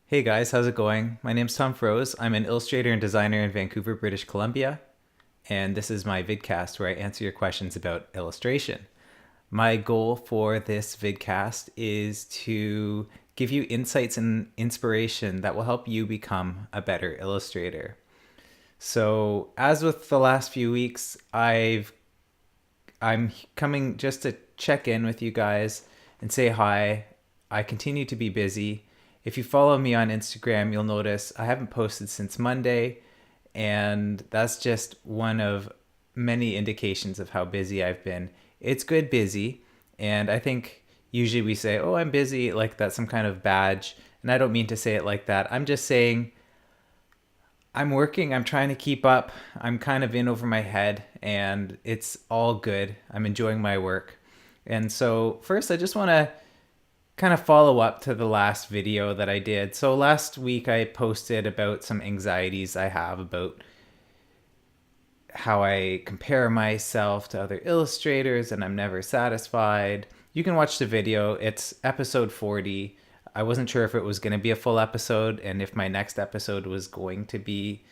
Hey guys, how's it going? My name's Tom Froese. I'm an illustrator and designer in Vancouver, British Columbia, and this is my vidcast where I answer your questions about illustration. My goal for this vidcast is to give you insights and inspiration that will help you become a better illustrator. So, as with the last few weeks, I'm coming just to check in with you guys and say hi. I continue to be busy. If you follow me on Instagram, you'll notice I haven't posted since Monday, and that's just one of many indications of how busy I've been. It's good busy, and I think usually we say, "Oh, I'm busy," like that's some kind of badge, and I don't mean to say it like that. I'm just saying I'm working, I'm trying to keep up. I'm kind of in over my head, and it's all good. I'm enjoying my work. And so, first, I just want to kind of follow up to the last video that I did. So, last week I posted about some anxieties I have about how I compare myself to other illustrators and I'm never satisfied. You can watch the video, it's episode 40. I wasn't sure if it was going to be a full episode and if my next episode was going to be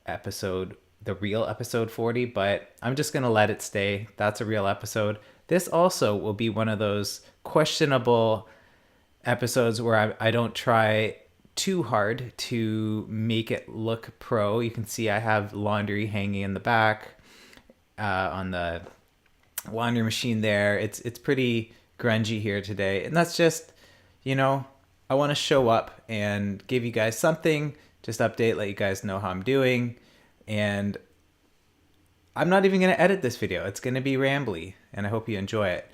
the real episode 40, but I'm just going to let it stay. That's a real episode. This also will be one of those questionable episodes where I don't try too hard to make it look pro. You can see I have laundry hanging in the back on the laundry machine there. It's pretty grungy here today, and that's just, you know, I want to show up and give you guys something, just update, let you guys know how I'm doing, and I'm not even going to edit this video. It's going to be rambly, and I hope you enjoy it.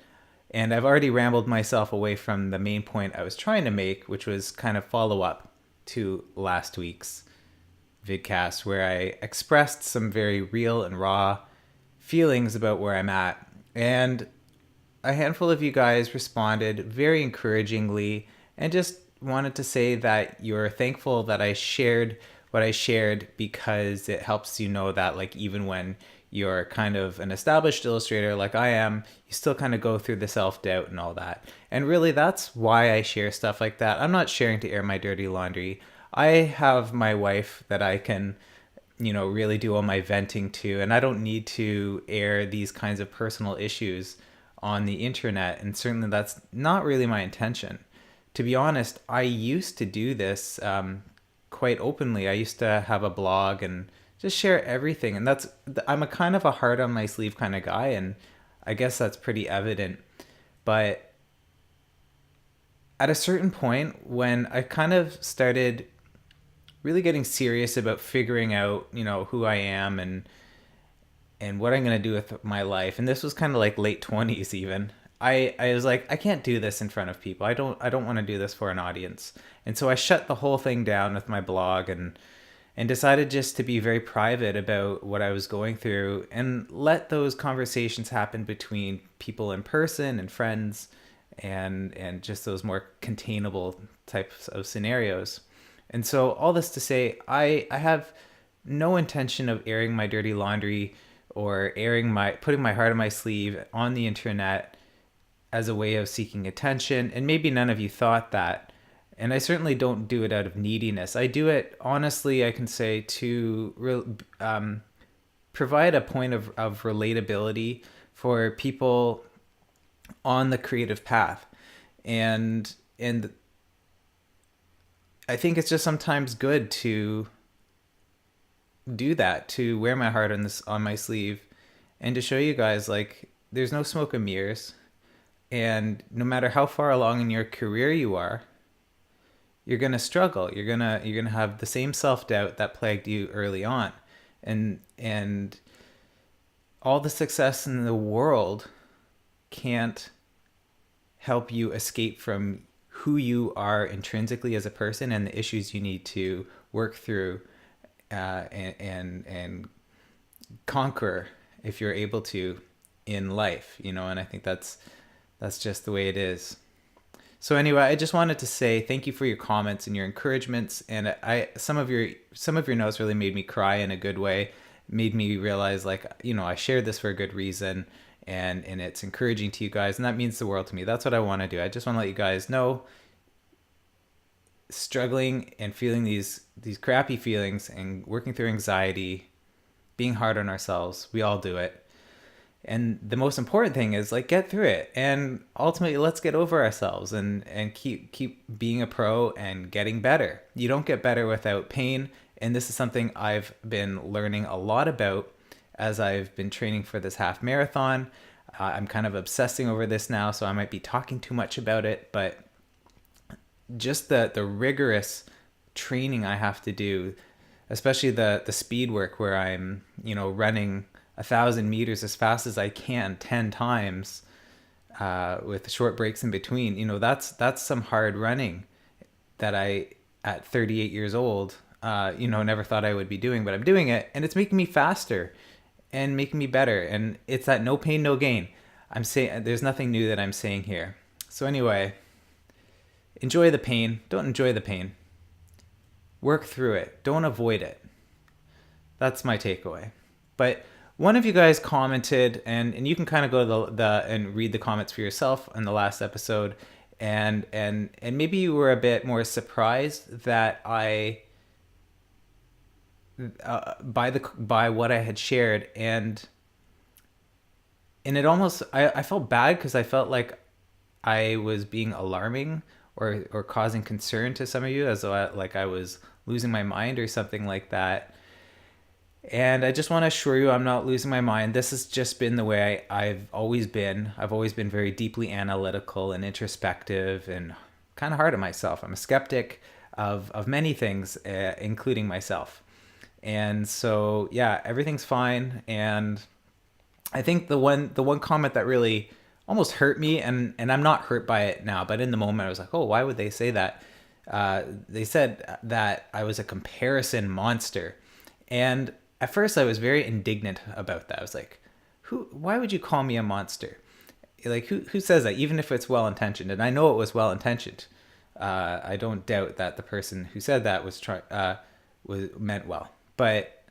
And I've already rambled myself away from the main point I was trying to make, which was kind of follow up to last week's vidcast, where I expressed some very real and raw feelings about where I'm at. And a handful of you guys responded very encouragingly and just wanted to say that you're thankful that I shared what I shared because it helps you know that, like, even when you're kind of an established illustrator like I am, you still kind of go through the self-doubt and all that. And really, that's why I share stuff like that. I'm not sharing to air my dirty laundry. I have my wife that I can, really do all my venting to, and I don't need to air these kinds of personal issues on the internet, and certainly that's not really my intention. To be honest, I used to do this quite openly. I used to have a blog and just share everything, and I'm a kind of a heart on my sleeve kind of guy, and I guess that's pretty evident. But at a certain point, when I kind of started really getting serious about figuring out, who I am and what I'm going to do with my life, and this was kind of like late 20s even, I was like, I can't do this in front of people. I don't want to do this for an audience. And so I shut the whole thing down with my blog and decided just to be very private about what I was going through and let those conversations happen between people in person and friends and just those more containable types of scenarios. And so all this to say, I have no intention of airing my dirty laundry or putting my heart on my sleeve on the internet as a way of seeking attention. And maybe none of you thought that. And I certainly don't do it out of neediness. I do it, honestly, I can say, to provide a point of relatability for people on the creative path. And I think it's just sometimes good to do that, to wear my heart on my sleeve and to show you guys, like, there's no smoke and mirrors. And no matter how far along in your career you are, you're going to struggle. You're going to have the same self-doubt that plagued you early on. And all the success in the world can't help you escape from who you are intrinsically as a person and the issues you need to work through and conquer if you're able to in life, and I think that's just the way it is. So anyway, I just wanted to say thank you for your comments and your encouragements, and some of your notes really made me cry in a good way, made me realize, like, I shared this for a good reason, and it's encouraging to you guys, and that means the world to me. That's what I want to do. I just want to let you guys know struggling and feeling these crappy feelings and working through anxiety, being hard on ourselves. We all do it. And the most important thing is like get through it, and ultimately let's get over ourselves and keep being a pro and getting better. You don't get better without pain, and this is something I've been learning a lot about as I've been training for this half marathon. I'm kind of obsessing over this now, so I might be talking too much about it, but just the rigorous training I have to do, especially the speed work where I'm, running 1,000 meters as fast as I can 10 times with short breaks in between. That's some hard running that I, at 38 years old, never thought I would be doing, but I'm doing it, and it's making me faster and making me better. And it's that no pain, no gain. I'm saying there's nothing new that I'm saying here. So anyway, enjoy the pain. Don't enjoy the pain. Work through it. Don't avoid it. That's my takeaway. But one of you guys commented, and you can kind of go to the and read the comments for yourself in the last episode, and maybe you were a bit more surprised that I by what I had shared, and it almost I felt bad because I felt like I was being alarming or causing concern to some of you, as though I was losing my mind or something like that. And I just want to assure you I'm not losing my mind. This has just been the way I've always been. I've always been very deeply analytical and introspective and kind of hard on myself. I'm a skeptic of many things, including myself. And so, yeah, everything's fine. And I think the one comment that really almost hurt me, and I'm not hurt by it now, but in the moment I was like, oh, why would they say that? They said that I was a comparison monster. And at first I was very indignant about that. I was like, why would you call me a monster? Like, who says that, even if it's well-intentioned? And I know it was well-intentioned. I don't doubt that the person who said that was meant well. But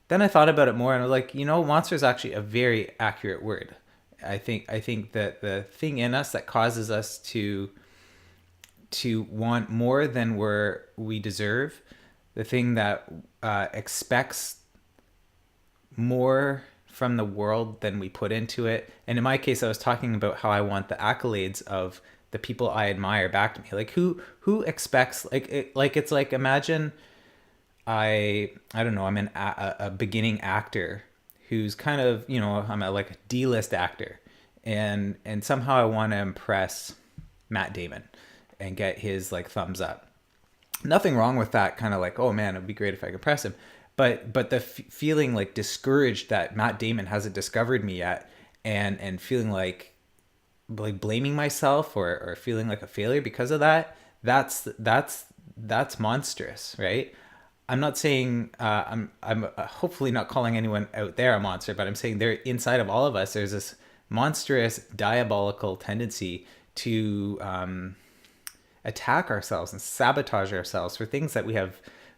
then I thought about it more, and I was like, monster is actually a very accurate word. I think that the thing in us that causes us to want more than we deserve, the thing that expects more from the world than we put into it. And in my case, I was talking about how I want the accolades of the people I admire back to me. Like who expects, it's like, imagine I don't know, I'm a beginning actor who's kind of, I'm like a D-list actor, and somehow I want to impress Matt Damon and get his like thumbs up. Nothing wrong with that, kind of like, oh man, it'd be great if I could impress him. But the feeling like discouraged that Matt Damon hasn't discovered me yet, and feeling like blaming myself or feeling like a failure because of that, that's monstrous, right? I'm not saying I'm hopefully not calling anyone out there a monster, but I'm saying there inside of all of us there's this monstrous diabolical tendency to attack ourselves and sabotage ourselves for things that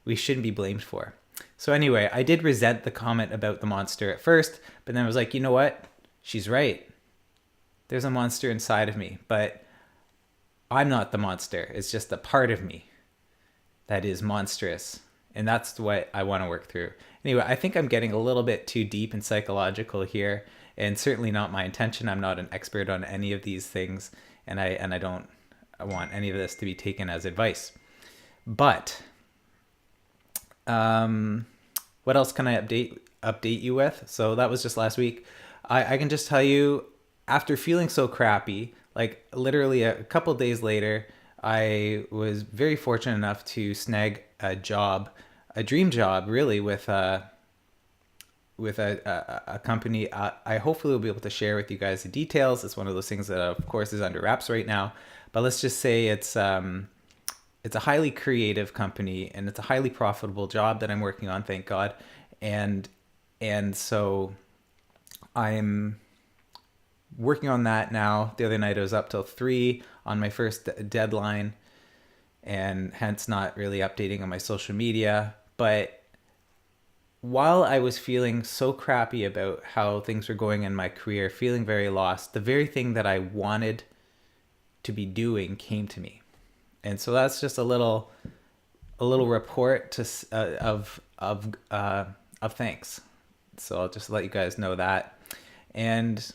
we shouldn't be blamed for. So anyway, I did resent the comment about the monster at first, but then I was like, you know what? She's right. There's a monster inside of me, but I'm not the monster. It's just a part of me that is monstrous. And that's what I want to work through. Anyway, I think I'm getting a little bit too deep and psychological here, and certainly not my intention. I'm not an expert on any of these things, and I don't want any of this to be taken as advice. But what else can I update you with? So that was just last week. I can just tell you, after feeling so crappy, like literally a couple days later, I was very fortunate enough to snag a job, a dream job, really, with a company. I hopefully will be able to share with you guys the details. It's one of those things that, of course, is under wraps right now. But let's just say it's a highly creative company, and it's a highly profitable job that I'm working on, thank God. And so I'm working on that now. The other night I was up till 3 on my first deadline, and hence not really updating on my social media. But while I was feeling so crappy about how things were going in my career, feeling very lost, the very thing that I wanted to be doing came to me. And so that's just a little a little report of thanks. So I'll just let you guys know that. And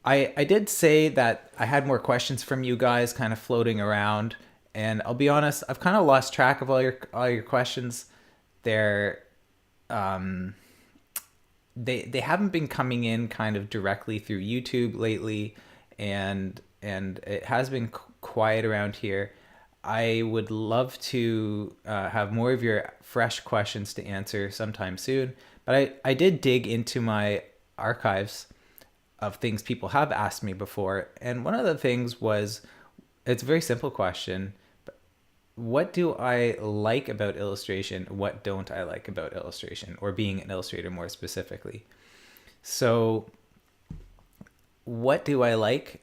I did say that I had more questions from you guys kind of floating around, and I'll be honest, I've kind of lost track of all your questions. They're they haven't been coming in kind of directly through YouTube lately, and it has been quiet around here. I would love to have more of your fresh questions to answer sometime soon. But I did dig into my archives of things people have asked me before. And one of the things was, it's a very simple question. But what do I like about illustration? What don't I like about illustration, or being an illustrator more specifically? So what do I like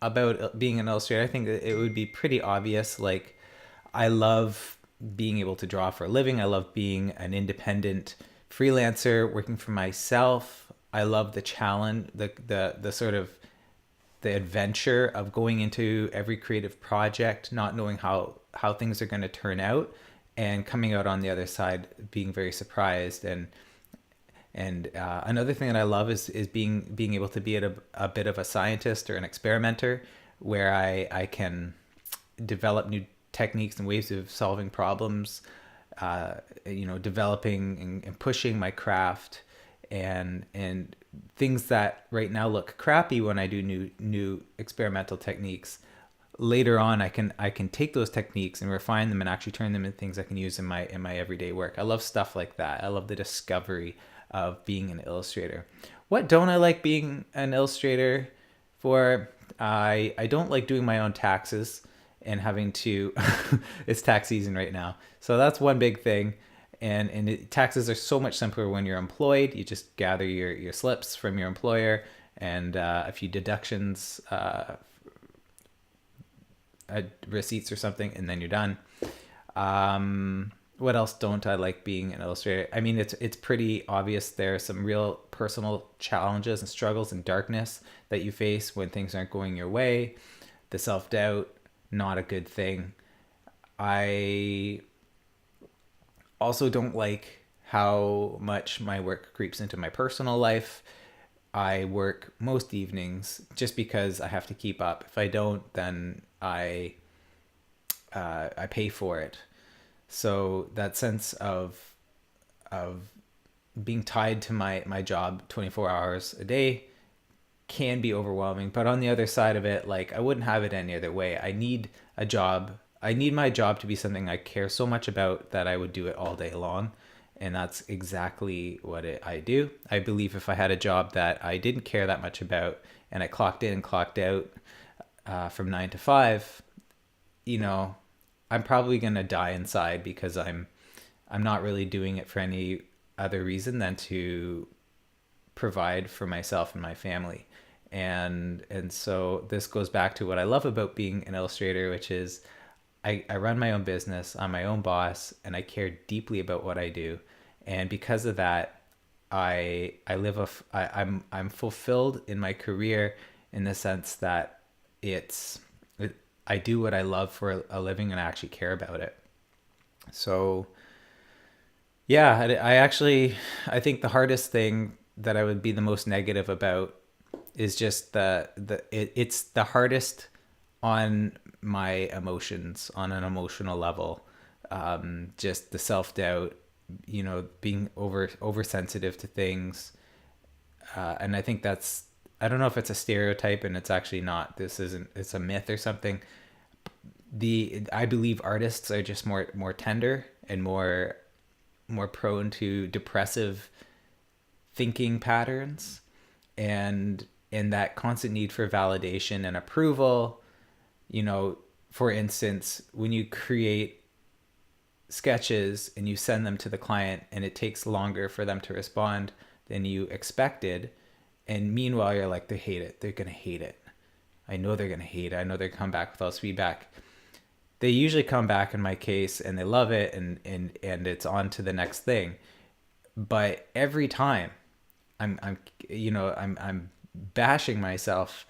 about being an illustrator? I think it would be pretty obvious. Like, I love being able to draw for a living. I love being an independent freelancer working for myself. I love the challenge, the sort of the adventure of going into every creative project, not knowing how things are going to turn out, and coming out on the other side being very surprised. And another thing that I love is being able to be a bit of a scientist or an experimenter, where I can develop new techniques and ways of solving problems, developing and pushing my craft, and things that right now look crappy when I do new experimental techniques. Later on, I can take those techniques and refine them and actually turn them into things I can use in my everyday work. I love stuff like that. I love the discovery of being an illustrator. What don't I like being an illustrator for? I don't like doing my own taxes and having to it's tax season right now. So that's one big thing. And taxes are so much simpler when you're employed. You just gather your slips from your employer and a few deductions, receipts or something, and then you're done. What else don't I like being an illustrator? I mean, it's pretty obvious. There are some real personal challenges and struggles and darkness that you face when things aren't going your way. The self-doubt, not a good thing. I also don't like how much my work creeps into my personal life. I work most evenings just because I have to keep up. If I don't, then I pay for it. So that sense of being tied to my job 24 hours a day can be overwhelming. But on the other side of it, like, I wouldn't have it any other way. I need a job. I need my job to be something I care so much about that I would do it all day long. And that's exactly what I do. I believe if I had a job that I didn't care that much about, and I clocked in and clocked out from 9 to 5, I'm probably going to die inside, because I'm not really doing it for any other reason than to provide for myself and my family. And so this goes back to what I love about being an illustrator, which is I run my own business, I'm my own boss, and I care deeply about what I do. And because of that, I'm fulfilled in my career, in the sense that I do what I love for a living, and I actually care about it. So yeah, I think the hardest thing that I would be the most negative about is just it's the hardest on my emotions, on an emotional level. Just the self-doubt, being oversensitive to things. And I think I don't know if it's a stereotype, and it's actually not. It's a myth or something. I believe artists are just more tender and more prone to depressive thinking patterns, and that constant need for validation and approval. For instance, when you create sketches and you send them to the client and it takes longer for them to respond than you expected, and meanwhile you're like, they hate it, they're gonna hate it, I know they're gonna hate it, I know they're gonna come back with all this feedback. They usually come back, in my case, and they love it, and it's on to the next thing. But every time I'm bashing myself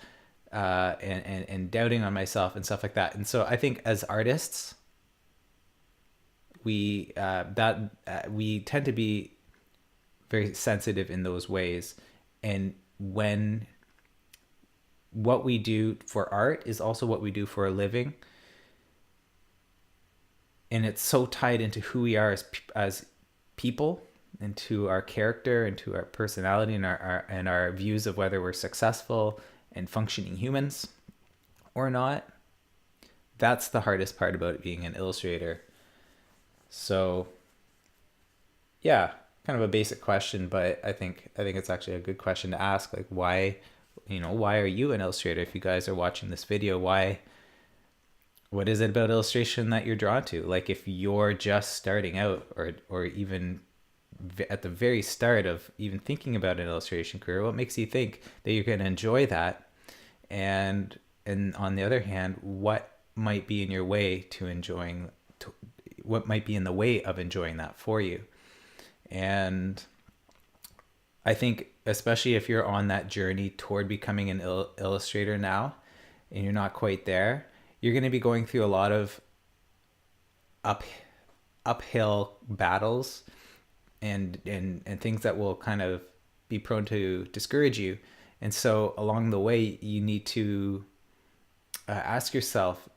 and doubting on myself and stuff like that. And so I think as artists, we tend to be very sensitive in those ways. And when what we do for art is also what we do for a living, and it's so tied into who we are as people, into our character, into our personality, and our views of whether we're successful and functioning humans or not. That's the hardest part about being an illustrator. So yeah, kind of a basic question, but I think it's actually a good question to ask. Like, why are you an illustrator? If you guys are watching this video, what is it about illustration that you're drawn to? Like, if you're just starting out, or even at the very start of even thinking about an illustration career, what makes you think that you're going to enjoy that? And on the other hand, what might be in your way what might be in the way of enjoying that for you? And I think, especially if you're on that journey toward becoming an illustrator now, and you're not quite there, you're going to be going through a lot of uphill battles, and things that will kind of be prone to discourage you. And so along the way, you need to ask yourself,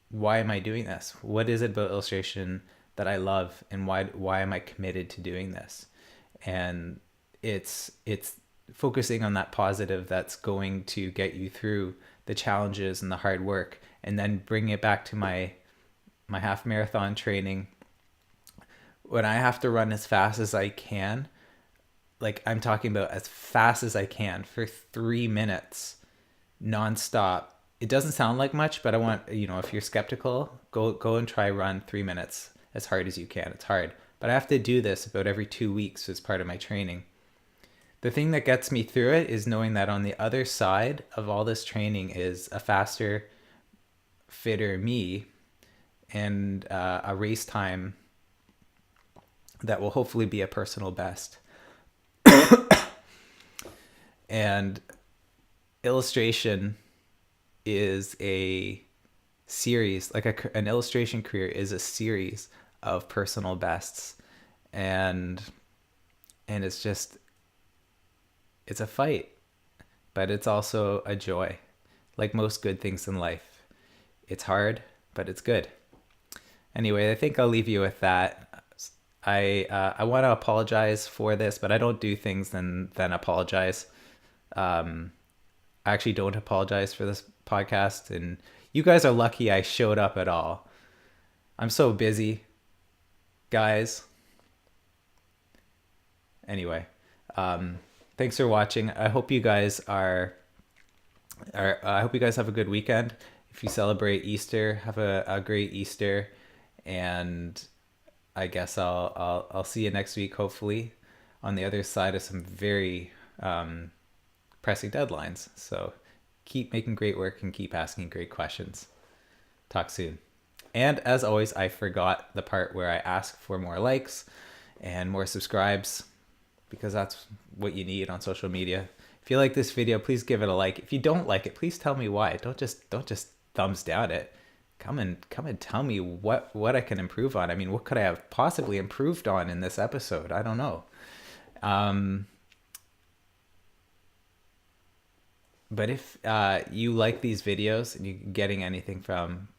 why am I doing this? What is it about illustration that I love, and why am I committed to doing this? And it's focusing on that positive that's going to get you through the challenges and the hard work, and then bring it back to my half marathon training. When I have to run as fast as I can, like I'm talking about as fast as I can for 3 minutes nonstop. It doesn't sound like much, but I want, if you're skeptical, go and try run 3 minutes as hard as you can. It's hard, but I have to do this about every 2 weeks as part of my training. The thing that gets me through it is knowing that on the other side of all this training is a faster, fitter me, and a race time that will hopefully be a personal best. And illustration is a series, like an illustration career is a series of personal bests, and it's a fight, but it's also a joy. Like most good things in life, it's hard, but it's good. Anyway, I think I'll leave you with that. I want to apologize for this, but I don't do things then apologize. I actually don't apologize for this podcast, and you guys are lucky I showed up at all. I'm so busy, guys. Anyway, thanks for watching. I hope you guys I hope you guys have a good weekend. If you celebrate Easter, have a great Easter, and I guess I'll see you next week, hopefully, on the other side of some very pressing deadlines. So keep making great work and keep asking great questions. Talk soon. And as always, I forgot the part where I ask for more likes and more subscribes, because that's what you need on social media. If you like this video, please give it a like. If you don't like it, please tell me why. Don't just thumbs down it. Come and tell me what I can improve on. I mean, what could I have possibly improved on in this episode? I don't know. But if you like these videos and you're getting anything from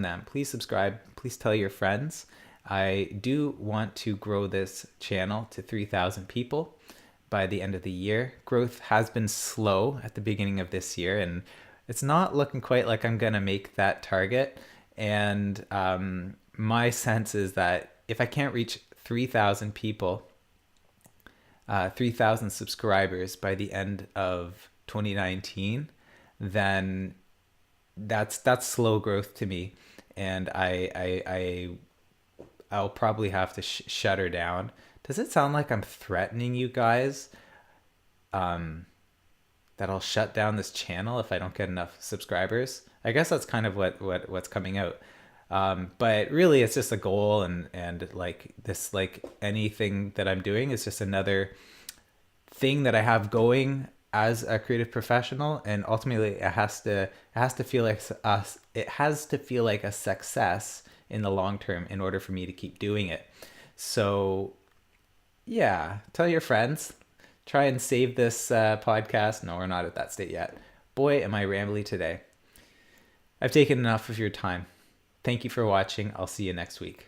them, please subscribe. Please tell your friends. I do want to grow this channel to 3,000 people by the end of the year. Growth has been slow at the beginning of this year, and it's not looking quite like I'm going to make that target. And my sense is that if I can't reach 3,000 people, 3,000 subscribers by the end of 2019, then that's slow growth to me, and I'll probably have to shut her down. Does it sound like I'm threatening you guys that I'll shut down this channel if I don't get enough subscribers? I guess that's kind of what's coming out. But really, it's just a goal, and like this, like anything that I'm doing is just another thing that I have going as a creative professional, and ultimately it has to feel like a success in the long term in order for me to keep doing it. So yeah, tell your friends. Try and save this podcast. No, we're not at that state yet. Boy, am I rambly today. I've taken enough of your time. Thank you for watching. I'll see you next week.